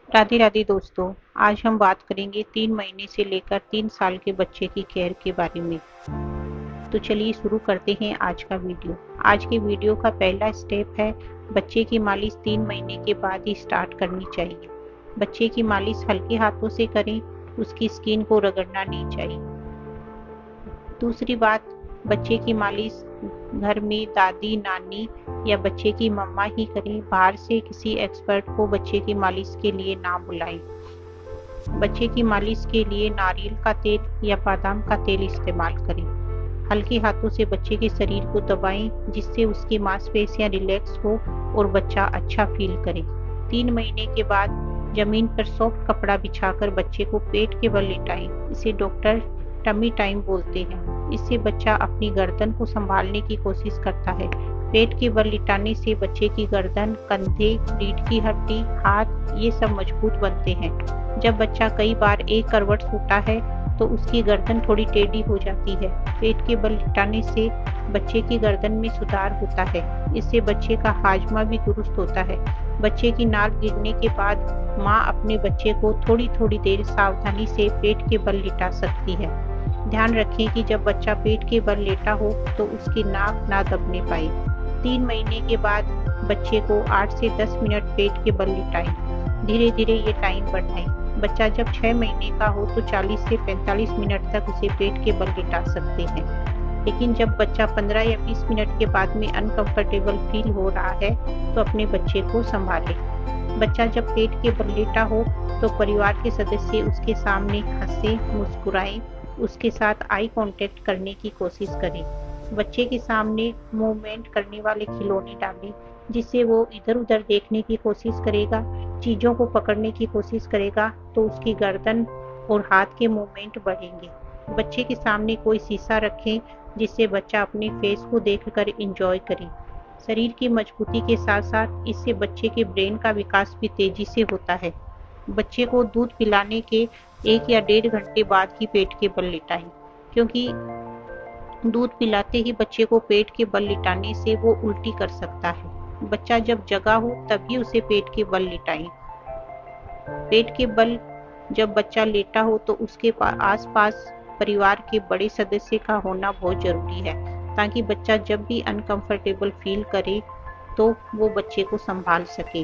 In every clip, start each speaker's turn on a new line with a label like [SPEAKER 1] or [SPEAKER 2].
[SPEAKER 1] राधे राधे दोस्तों। आज हम बात करेंगे 3 महीने से लेकर 3 साल के बच्चे की केयर के बारे में। तो चलिए शुरू करते हैं आज का वीडियो। आज के वीडियो का पहला स्टेप है बच्चे की मालिश 3 महीने के बाद ही स्टार्ट करनी चाहिए। बच्चे की मालिश हल्के हाथों से करें, उसकी स्किन को रगड़ना नहीं चाहिए। दूसरी बात, बच्चे की मालिश घर में दादी नानी या बच्चे की मम्मा ही करें, बाहर से किसी एक्सपर्ट को बच्चे की मालिश के लिए ना बुलाएं। बच्चे की मालिश के लिए नारियल का तेल या बादाम का तेल इस्तेमाल करें। हल्के हाथों से बच्चे के शरीर को दबाएं जिससे उसकी मांसपेशियां रिलैक्स हो और बच्चा अच्छा फील करे। 3 महीने के बाद जमीन पर सॉफ्ट कपड़ा बिछाकर बच्चे को पेट के बल लिटाएं। इसे डॉक्टर टमी टाइम बोलते हैं। इससे बच्चा अपनी गर्दन को संभालने की कोशिश करता है। पेट के बल लिटाने से बच्चे की गर्दन, कंधे, रीढ़ की हड्डी, हाथ ये सब मजबूत बनते हैं। जब बच्चा कई बार एक करवट सोता है तो उसकी गर्दन थोड़ी टेढ़ी हो जाती है। पेट के बल लिटाने से बच्चे की गर्दन में सुधार होता है। इससे बच्चे का हाजमा भी दुरुस्त होता है। बच्चे की नाक गिरने के बाद माँ अपने बच्चे को थोड़ी थोड़ी देर सावधानी से पेट के बल लिटा सकती है। ध्यान रखें कि जब बच्चा पेट के बल लेटा हो तो उसकी नाक ना दबने पाए। 3 महीने के बाद बच्चे को 8 से 10 मिनट पेट के बल लिटाएं। धीरे धीरे ये टाइम बढ़ाएं। बच्चा जब 6 महीने का हो तो 40 से 45 मिनट तक उसे पेट के बल लिटा सकते हैं। लेकिन जब बच्चा 15 या 20 मिनट के बाद में अनकंफर्टेबल फील हो रहा है तो अपने बच्चे को संभालें। बच्चा जब पेट के बल लेटा हो तो परिवार के सदस्य उसके सामने हंसे, मुस्कुराएं, उसके साथ आई कांटेक्ट करने की कोशिश करें। बच्चे के सामने मूवमेंट करने वाले खिलौने डालें जिससे वो इधर उधर देखने की कोशिश करेगा, चीजों को पकड़ने की कोशिश करेगा तो उसकी गर्दन और हाथ के मूवमेंट बढ़ेंगे। बच्चे के सामने कोई शीशा रखें जिससे बच्चा अपने फेस को देखकर एंजॉय करे। शरीर की मजबूती के साथ साथ इससे बच्चे के ब्रेन का विकास भी तेजी से होता है। बच्चे को दूध पिलाने के 1 या 1.5 घंटे बाद ही पेट के बल लिटाएं, क्योंकि दूध पिलाते ही बच्चे को पेट के बल लिटाने से वो उल्टी कर सकता है। बच्चा जब जगा हो तभी उसे पेट के बल लिटाएं। पेट के बल जब बच्चा लेटा हो तो उसके आसपास परिवार के बड़े सदस्य का होना बहुत जरूरी है, ताकि बच्चा जब भी अनकंफर्टेबल फील करे तो वो बच्चे को संभाल सके।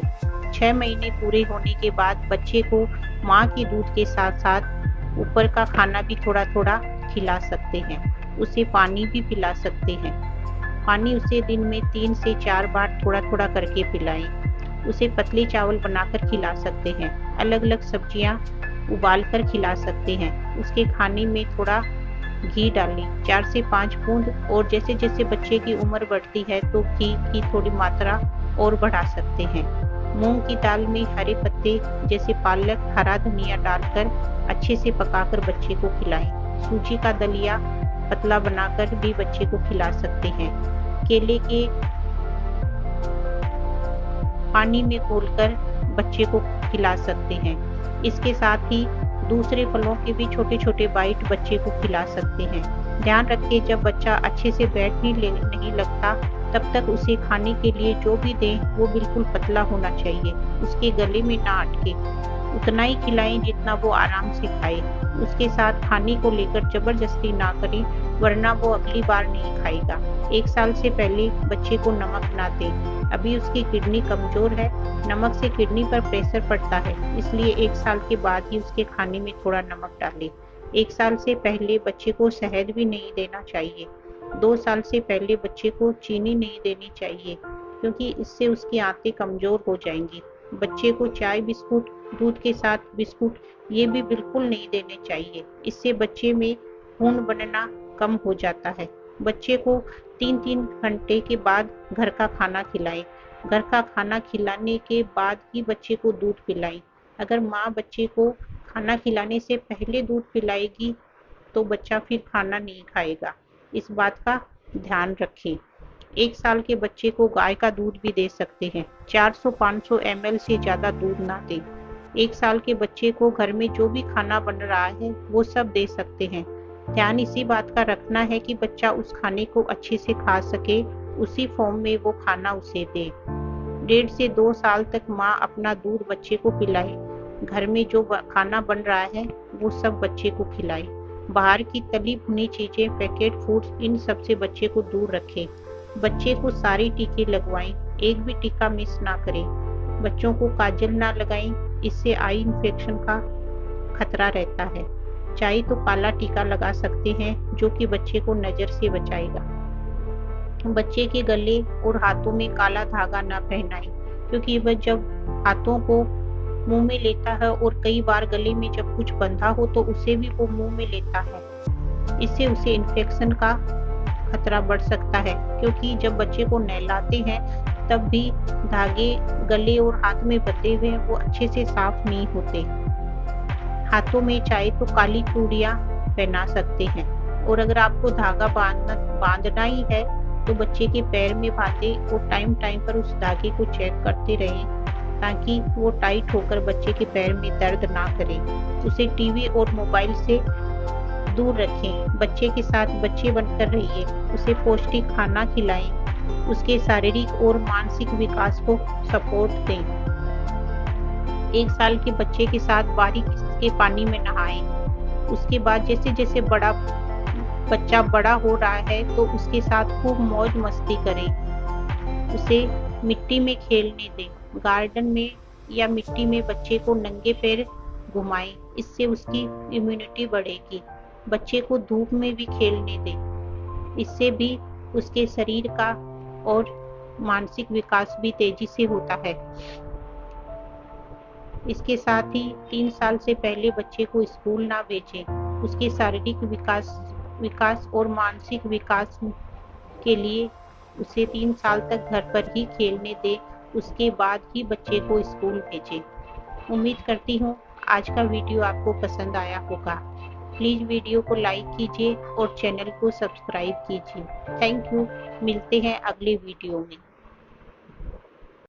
[SPEAKER 1] 6 महीने पूरे होने के बाद बच्चे को माँ के दूध के साथ साथ ऊपर का खाना भी थोड़ा थोड़ा खिला सकते हैं। उसे पानी भी पिला सकते हैं। पानी उसे दिन में 3 से 4 बार थोड़ा थोड़ा करके पिलाएं। उसे पतले चावल बनाकर खिला सकते हैं। अलग अलग सब्जियां उबालकर खिला सकते हैं। उसके खाने में थोड़ा घी डालें, 4 से 5 बूंद, और जैसे जैसे बच्चे की उम्र बढ़ती है तो घी की थोड़ी मात्रा और बढ़ा सकते हैं। मूंग की दाल में हरे पत्ते जैसे पालक, हरा धनिया डालकर अच्छे से पकाकर बच्चे को खिलाएं। सूजी का दलिया पतला बनाकर भी बच्चे को खिला सकते हैं। केले के पानी में घोलकर बच्चे को खिला सकते हैं। इसके साथ ही दूसरे फलों के भी छोटे छोटे बाइट बच्चे को खिला सकते हैं। ध्यान रखें, जब बच्चा अच्छे से बैठने नहीं लगता तब तक उसे खाने के लिए जो भी दें वो बिल्कुल पतला होना चाहिए, उसके गले में ना अटके। उतना ही खिलाएं जितना वो आराम से खाए। उसके साथ खाने को लेकर जबरदस्ती ना करें, वरना वो अगली बार नहीं खाएगा। 1 साल से पहले बच्चे को नमक ना दें। अभी उसकी किडनी कमजोर है, नमक से किडनी पर प्रेशर पड़ता है, इसलिए 1 साल के बाद ही उसके खाने में थोड़ा नमक डालें। 1 साल से पहले बच्चे को शहद भी नहीं देना चाहिए। 2 साल से पहले बच्चे को चीनी नहीं देनी चाहिए, क्योंकि इससे उसकी आंतें कमजोर हो जाएंगी। बच्चे को चाय बिस्कुट, दूध के साथ बिस्कुट ये भी बिल्कुल नहीं देने चाहिए। इससे बच्चे में खून बनना कम हो जाता है। बच्चे को 3-3 घंटे के बाद घर का खाना खिलाएं। घर का खाना खिलाने के बाद ही बच्चे को दूध पिलाएं। अगर माँ बच्चे को खाना खिलाने से पहले दूध पिलाएगी तो बच्चा फिर खाना नहीं खाएगा। इस बात का ध्यान रखें। 1 साल के बच्चे को गाय का दूध भी दे सकते हैं। 400-500 ml से ज्यादा दूध ना दें। 1 साल के बच्चे को घर में जो भी खाना बन रहा है वो सब दे सकते हैं। ध्यान इसी बात का रखना है कि बच्चा उस खाने को अच्छे से खा सके, उसी फॉर्म में वो खाना उसे दे। 1.5 से 2 साल तक माँ अपना दूध बच्चे को पिलाए घर में जो खाना बन रहा है वो सब बच्चे को खिलाएं। बाहर की तली भुनी चीजें, पैकेट फूड्स, इन सब से बच्चे को दूर रखें। बच्चे को सारे टीके लगवाएं, एक भी टीका मिस ना करें। बच्चों को काजल ना लगाएं, इससे आई इन्फेक्शन का खतरा रहता है। चाहे तो काला टीका लगा सकते हैं जो कि बच्चे को नजर से बचाएगा। बच्चे के गले और हाथों में काला धागा ना पहनाएं, क्योंकि वह जब हाथों को मुंह में लेता है और कई बार गले में जब कुछ बंधा हो तो उसे भी वो मुंह में लेता है। इससे उसे इन्फेक्शन का खतरा बढ़ सकता है, क्योंकि जब बच्चे को नहलाते हैं तब भी धागे गले और हाथ में बंधे हुए वो अच्छे से साफ नहीं होते। हाथों में चाहे तो काली चूड़ियां पहना सकते हैं, और अगर आपको धागा बांधना ही है तो बच्चे के पैर में बांधे और टाइम पर उस धागे को चेक करते रहें, ताकि वो टाइट होकर बच्चे के पैर में दर्द ना करे। उसे टीवी और मोबाइल से दूर रखें। बच्चे के साथ बच्चे बनकर रहिए, उसे पौष्टिक खाना खिलाएं, उसके शारीरिक और मानसिक विकास को सपोर्ट दें। 1 साल के बच्चे के साथ बारीक के पानी में नहाएं। उसके बाद जैसे जैसे बच्चा बड़ा हो रहा है तो उसके साथ खूब मौज मस्ती करें। उसे मिट्टी में खेलने दें। गार्डन में या मिट्टी में बच्चे को नंगे पैर घुमाएं, इससे उसकी इम्यूनिटी बढ़ेगी। बच्चे को धूप में भी खेलने दें, इससे भी उसके शरीर का और मानसिक विकास भी तेजी से होता है। इसके साथ ही 3 साल से पहले बच्चे को स्कूल ना भेजें। उसके शारीरिक विकास और मानसिक विकास के लिए उसे 3 साल तक घर पर ही खेलने दें, उसके बाद ही बच्चे को स्कूल भेजें। उम्मीद करती हूँ आज का वीडियो आपको पसंद आया होगा। प्लीज वीडियो को लाइक कीजिए और चैनल को सब्सक्राइब कीजिए। Thank you. मिलते हैं अगले वीडियो में।